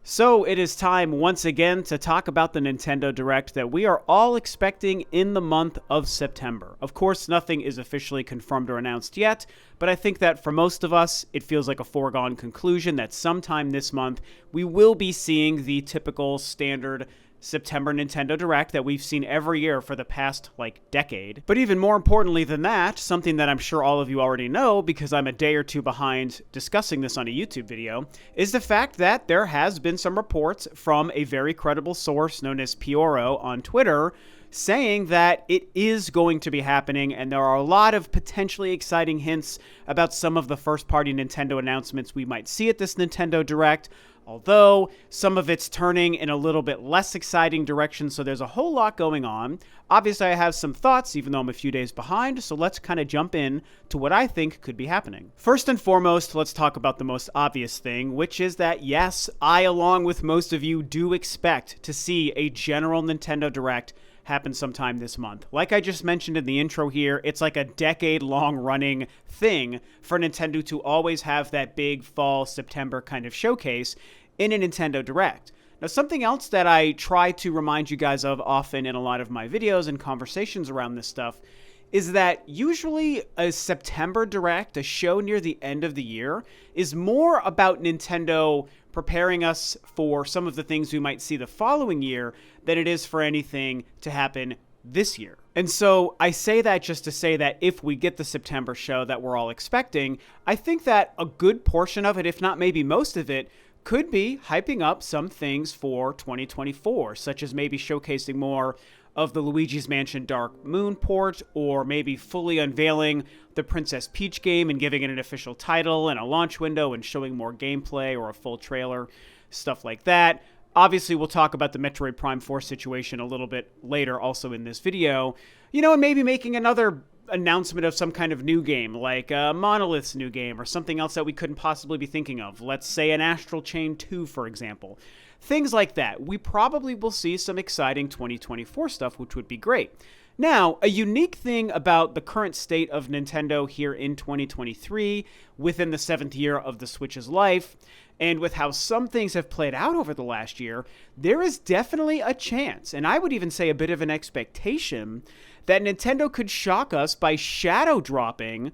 So it is time once again to talk about the Nintendo Direct that we are all expecting in the month of September. Of course, nothing is officially confirmed or announced yet, but I think that for most of us, it feels like a foregone conclusion that sometime this month we will be seeing the typical standard September Nintendo Direct that we've seen every year for the past, decade. But even more importantly than that, something that I'm sure all of you already know because I'm a day or two behind discussing this on a YouTube video, is the fact that there has been some reports from a very credible source known as Pioro on Twitter saying that it is going to be happening, and there are a lot of potentially exciting hints about some of the first-party Nintendo announcements we might see at this Nintendo Direct, although some of it's turning in a little bit less exciting direction, so there's a whole lot going on. Obviously, I have some thoughts, even though I'm a few days behind, so let's kind of jump in to what I think could be happening. First and foremost, let's talk about the most obvious thing, which is that, yes, I, along with most of you, do expect to see a general Nintendo Direct happen sometime this month. Like I just mentioned in the intro here, it's like a decade-long running thing for Nintendo to always have that big fall, September kind of showcase in a Nintendo Direct. Now, something else that I try to remind you guys of often in a lot of my videos and conversations around this stuff is that usually a September Direct, a show near the end of the year, is more about Nintendo preparing us for some of the things we might see the following year than it is for anything to happen this year. And so I say that just to say that if we get the September show that we're all expecting, I think that a good portion of it, if not maybe most of it, could be hyping up some things for 2024, such as maybe showcasing more of the Luigi's Mansion Dark Moon port, or maybe fully unveiling the Princess Peach game and giving it an official title and a launch window and showing more gameplay or a full trailer, stuff like that. Obviously, we'll talk about the Metroid Prime 4 situation a little bit later also in this video, and maybe making another announcement of some kind of new game, like Monolith's new game or something else that we couldn't possibly be thinking of. Let's say an Astral Chain 2, for example. Things like that. We probably will see some exciting 2024 stuff, which would be great. Now, a unique thing about the current state of Nintendo here in 2023, within the 7th year of the Switch's life, and with how some things have played out over the last year, there is definitely a chance, and I would even say a bit of an expectation, that Nintendo could shock us by shadow dropping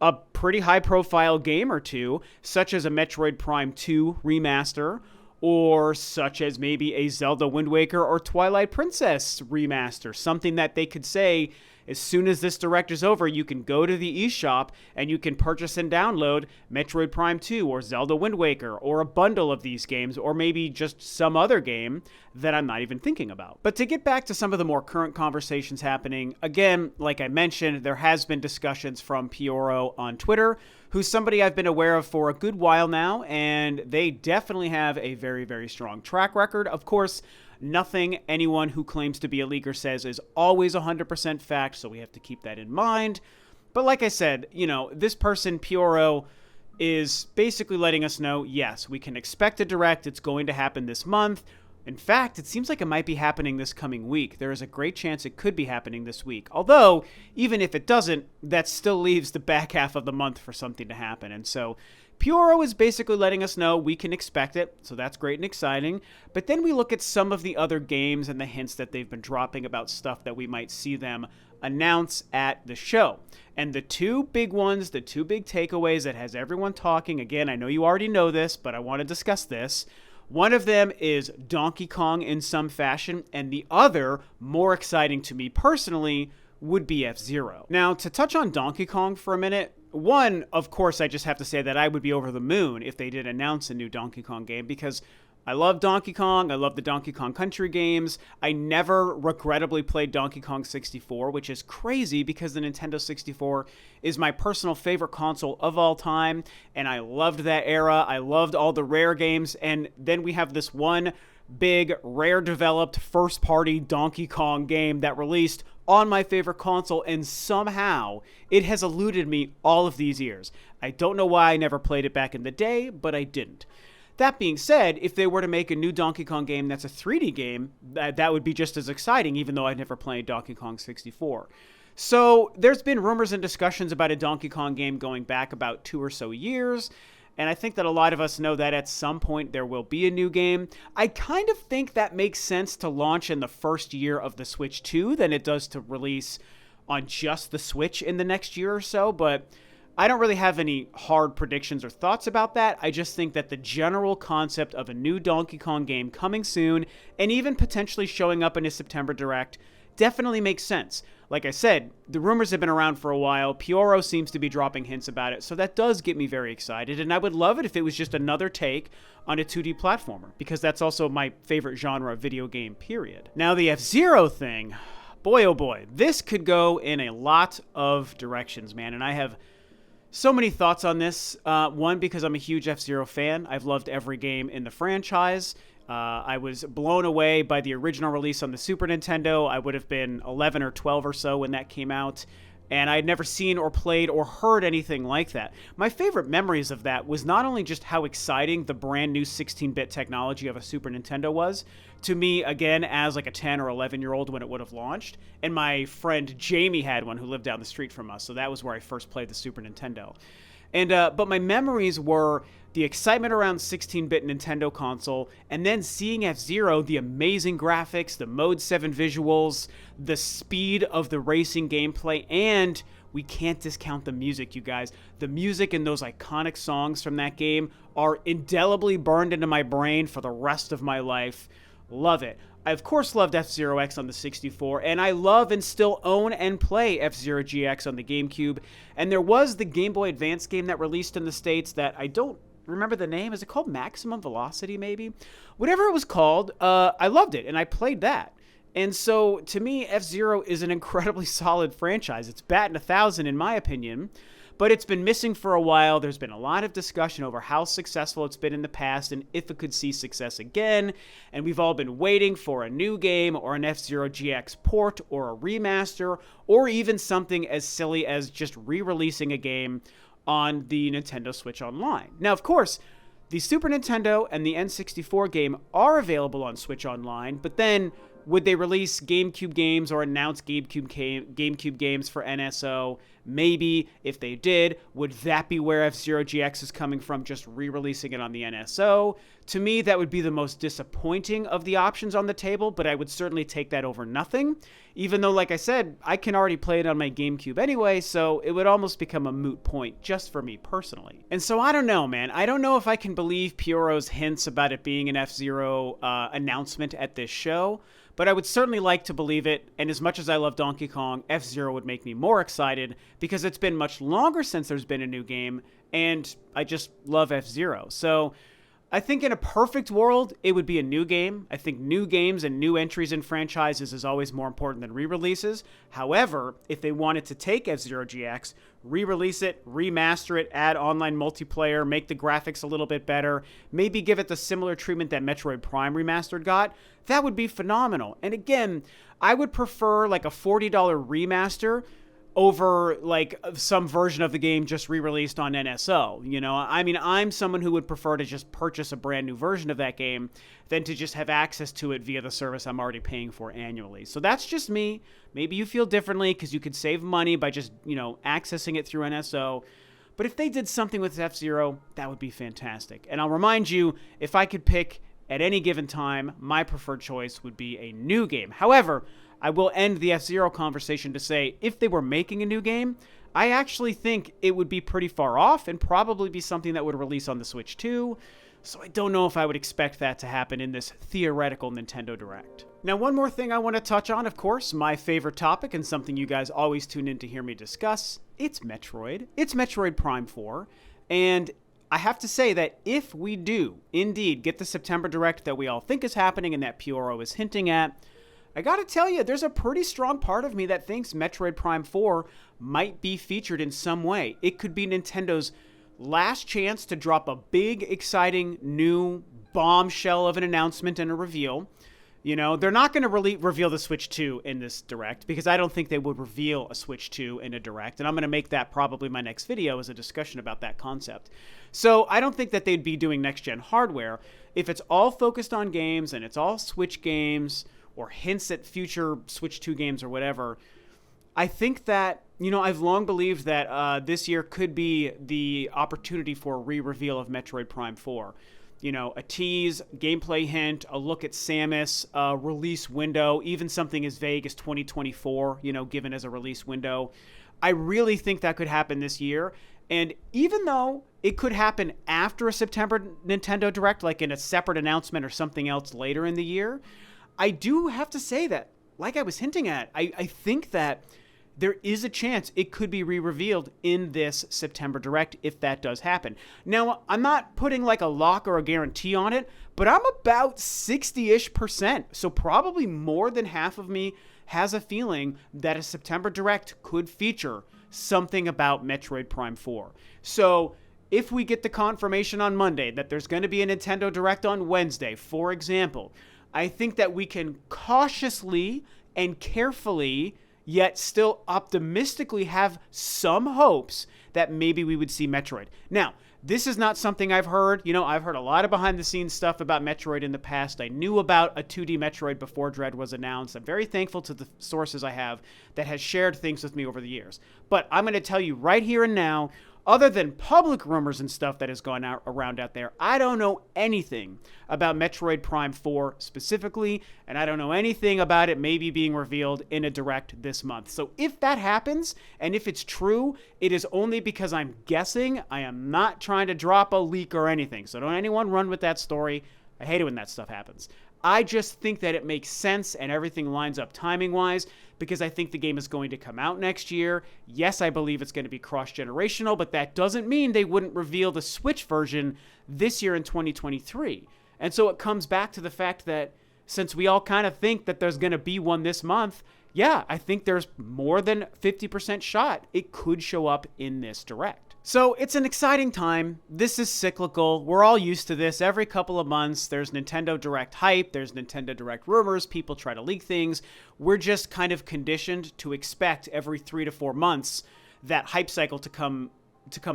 a pretty high-profile game or two, such as a Metroid Prime 2 remaster, or such as maybe a Zelda Wind Waker or Twilight Princess remaster. Something that they could say, as soon as this Direct is over, you can go to the eShop and you can purchase and download Metroid Prime 2 or Zelda Wind Waker or a bundle of these games, or maybe just some other game that I'm not even thinking about. But to get back to some of the more current conversations happening, again, like I mentioned, there has been discussions from Pioro on Twitter, who's somebody I've been aware of for a good while now, and they definitely have a very, very strong track record. Of course, nothing anyone who claims to be a leaker says is always 100% fact, so we have to keep that in mind. But like I said, this person, Pioro, is basically letting us know, yes, we can expect a Direct. It's going to happen this month. In fact, it seems like it might be happening this coming week. There is a great chance it could be happening this week. Although, even if it doesn't, that still leaves the back half of the month for something to happen. And so Pioro is basically letting us know we can expect it, so that's great and exciting. But then we look at some of the other games and the hints that they've been dropping about stuff that we might see them announce at the show. And the two big ones, the two big takeaways that has everyone talking, again, I know you already know this, but I want to discuss this. One of them is Donkey Kong in some fashion, and the other, more exciting to me personally, would be F-Zero. Now, to touch on Donkey Kong for a minute, one, of course, I just have to say that I would be over the moon if they did announce a new Donkey Kong game, because I love Donkey Kong. I love the Donkey Kong Country games. I never regrettably played Donkey Kong 64, which is crazy because the Nintendo 64 is my personal favorite console of all time, and I loved that era. I loved all the Rare games, and then we have this one big, Rare-developed, first-party Donkey Kong game that released on my favorite console, and somehow it has eluded me all of these years. I don't know why I never played it back in the day, but I didn't. That being said, if they were to make a new Donkey Kong game that's a 3D game, that would be just as exciting, even though I'd never played Donkey Kong 64. So there's been rumors and discussions about a Donkey Kong game going back about 2 or so years, And I think that a lot of us know that at some point there will be a new game. I kind of think that makes sense to launch in the first year of the Switch 2 than it does to release on just the Switch in the next year or so, but I don't really have any hard predictions or thoughts about that. I just think that the general concept of a new Donkey Kong game coming soon, and even potentially showing up in a September Direct, definitely makes sense. Like I said, the rumors have been around for a while. Pyoro seems to be dropping hints about it, so that does get me very excited, and I would love it if it was just another take on a 2D platformer, because that's also my favorite genre of video game, period. Now, the F-Zero thing, boy oh boy, this could go in a lot of directions, man, and I have so many thoughts on this. One, because I'm a huge F-Zero fan. I've loved every game in the franchise. I was blown away by the original release on the Super Nintendo. I would have been 11 or 12 or so when that came out, and I had never seen or played or heard anything like that. My favorite memories of that was not only just how exciting the brand new 16-bit technology of a Super Nintendo was, to me, again, as like a 10 or 11-year-old when it would have launched, and my friend Jamie had one who lived down the street from us, so that was where I first played the Super Nintendo. And but my memories were the excitement around 16-bit Nintendo console, and then seeing F-Zero, the amazing graphics, the Mode 7 visuals, the speed of the racing gameplay, and we can't discount the music, you guys. The music and those iconic songs from that game are indelibly burned into my brain for the rest of my life. Love it. I, of course, loved F-Zero X on the 64, and I love and still own and play F-Zero GX on the GameCube. And there was the Game Boy Advance game that released in the States that I don't remember the name. Is it called Maximum Velocity, maybe? Whatever it was called, I loved it, and I played that. And so, to me, F-Zero is an incredibly solid franchise. It's batting 1,000, in my opinion. But it's been missing for a while. There's been a lot of discussion over how successful it's been in the past and if it could see success again. And we've all been waiting for a new game or an F-Zero GX port or a remaster or even something as silly as just re-releasing a game on the Nintendo Switch Online. Now, of course, the Super Nintendo and the N64 game are available on Switch Online, but then would they release GameCube games or announce GameCube games for NSO? Maybe. If they did, would that be where F-Zero GX is coming from, just re-releasing it on the NSO? To me, that would be the most disappointing of the options on the table, but I would certainly take that over nothing. Even though, like I said, I can already play it on my GameCube anyway, so it would almost become a moot point just for me personally. And so I don't know, man. I don't know if I can believe Pyoro's hints about it being an F-Zero announcement at this show, but I would certainly like to believe it, and as much as I love Donkey Kong, F-Zero would make me more excited because it's been much longer since there's been a new game, and I just love F-Zero. So I think in a perfect world, it would be a new game. I think new games and new entries in franchises is always more important than re-releases. However, if they wanted to take F-Zero GX, re-release it, remaster it, add online multiplayer, make the graphics a little bit better, maybe give it the similar treatment that Metroid Prime Remastered got, that would be phenomenal. And again, I would prefer like a $40 remaster over like some version of the game just re-released on NSO. You know, I mean, I'm someone who would prefer to just purchase a brand new version of that game than to just have access to it via the service I'm already paying for annually. So that's just me. Maybe you feel differently because you could save money by just, you know, accessing it through NSO. But if they did something with F-Zero, that would be fantastic. And I'll remind you, if I could pick at any given time, my preferred choice would be a new game. However, I will end the F-Zero conversation to say, if they were making a new game, I actually think it would be pretty far off and probably be something that would release on the Switch too. So I don't know if I would expect that to happen in this theoretical Nintendo Direct. Now, one more thing I want to touch on, of course, my favorite topic and something you guys always tune in to hear me discuss, it's Metroid. It's Metroid Prime 4, and I have to say that if we do indeed get the September Direct that we all think is happening and that Pyoro is hinting at, I gotta tell you, there's a pretty strong part of me that thinks Metroid Prime 4 might be featured in some way. It could be Nintendo's last chance to drop a big, exciting, new bombshell of an announcement and a reveal. You know, they're not going to reveal the Switch 2 in this Direct because I don't think they would reveal a Switch 2 in a Direct, and I'm going to make that probably my next video as a discussion about that concept. So I don't think that they'd be doing next-gen hardware. If it's all focused on games and it's all Switch games or hints at future Switch 2 games or whatever, I think that, I've long believed that this year could be the opportunity for a re-reveal of Metroid Prime 4. A tease, gameplay hint, a look at Samus, a release window, even something as vague as 2024, given as a release window. I really think that could happen this year. And even though it could happen after a September Nintendo Direct, like in a separate announcement or something else later in the year, I do have to say that, like I was hinting at, I think that there is a chance it could be re-revealed in this September Direct if that does happen. Now, I'm not putting like a lock or a guarantee on it, but I'm about 60-ish%. So probably more than half of me has a feeling that a September Direct could feature something about Metroid Prime 4. So if we get the confirmation on Monday that there's going to be a Nintendo Direct on Wednesday, for example, I think that we can cautiously and carefully yet still optimistically have some hopes that maybe we would see Metroid. Now, this is not something I've heard. I've heard a lot of behind-the-scenes stuff about Metroid in the past. I knew about a 2D Metroid before Dread was announced. I'm very thankful to the sources I have that has shared things with me over the years. But I'm going to tell you right here and now, other than public rumors and stuff that has gone around out there, I don't know anything about Metroid Prime 4 specifically, and I don't know anything about it maybe being revealed in a Direct this month. So if that happens, and if it's true, it is only because I'm guessing. I am not trying to drop a leak or anything, so don't anyone run with that story. I hate it when that stuff happens. I just think that it makes sense and everything lines up timing-wise because I think the game is going to come out next year. Yes, I believe it's going to be cross-generational, but that doesn't mean they wouldn't reveal the Switch version this year in 2023. And so it comes back to the fact that since we all kind of think that there's going to be one this month, yeah, I think there's more than 50% shot it could show up in this Direct. So it's an exciting time. This is cyclical. We're all used to this. Every couple of months, there's Nintendo Direct hype. There's Nintendo Direct rumors. People try to leak things. We're just kind of conditioned to expect every 3 to 4 months that hype cycle to come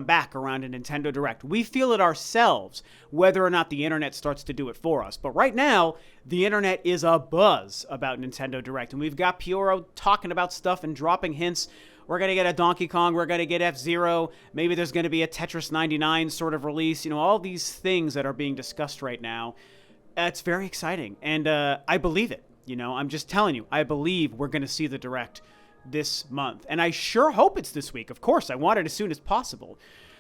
back around a Nintendo Direct. We feel it ourselves, whether or not the internet starts to do it for us. But right now, the internet is abuzz about Nintendo Direct. And we've got Pioro talking about stuff and dropping hints. We're going to get a Donkey Kong. We're going to get F-Zero. Maybe there's going to be a Tetris 99 sort of release. All these things that are being discussed right now. It's very exciting. And I believe it. I'm just telling you, I believe we're going to see the Direct this month. And I sure hope it's this week. Of course, I want it as soon as possible.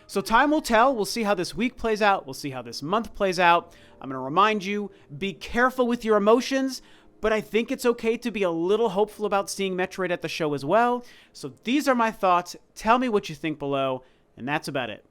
So time will tell. We'll see how this week plays out. We'll see how this month plays out. I'm going to remind you, be careful with your emotions. But I think it's okay to be a little hopeful about seeing Metroid at the show as well. So these are my thoughts. Tell me what you think below, and that's about it.